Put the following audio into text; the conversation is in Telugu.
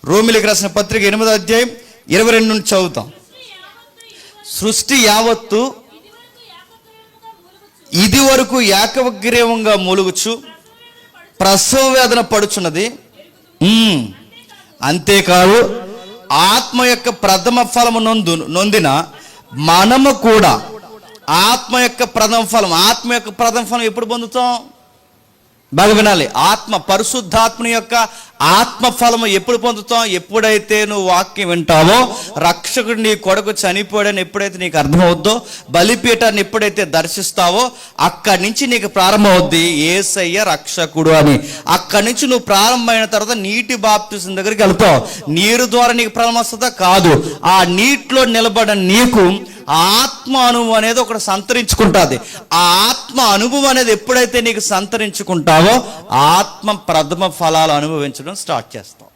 రోమిలికి రాసిన పత్రిక 8వ అధ్యాయం 22 నుండి చదువుతాం. సృష్టి యావత్తు ఇది వరకు ఏకగ్రీవంగా మూలుగుచు ప్రసవ వేదన పడుచున్నది. అంతేకాదు ఆత్మ యొక్క ప్రథమ ఫలము నొందిన మనము కూడా ఆత్మ యొక్క ప్రథమ ఫలం ఎప్పుడు పొందుతాం? బాగా వినాలి. పరిశుద్ధాత్మని యొక్క ఆత్మ ఫలము ఎప్పుడు పొందుతాం? ఎప్పుడైతే నువ్వు వాక్యం వింటావో, రక్షకుడు నీ కొడుకు చనిపోయాడని ఎప్పుడైతే నీకు అర్థమవుద్దో, బలిపీఠాన్ని ఎప్పుడైతే దర్శిస్తావో, అక్కడి నుంచి నీకు ప్రారంభమవుద్ది యేసయ్య రక్షకుడు అని. అక్కడి నుంచి నువ్వు ప్రారంభమైన తర్వాత నీటి బాప్తిసం దగ్గరికి వెళ్తావు. నీరు ద్వారా నీకు ప్రారంభం వస్తుందా? కాదు. ఆ నీటిలో నిలబడిన నీకు ఆత్మ అనుభవం అనేది ఒకటి సంతరించుకుంటుంది. ఆ ఆత్మ అనుభవం అనేది ఎప్పుడైతే నీకు సంతరించుకుంటావో, ఆత్మ ప్రథమ ఫలాలు అనుభవించడం స్టార్ట్ చేస్తాం.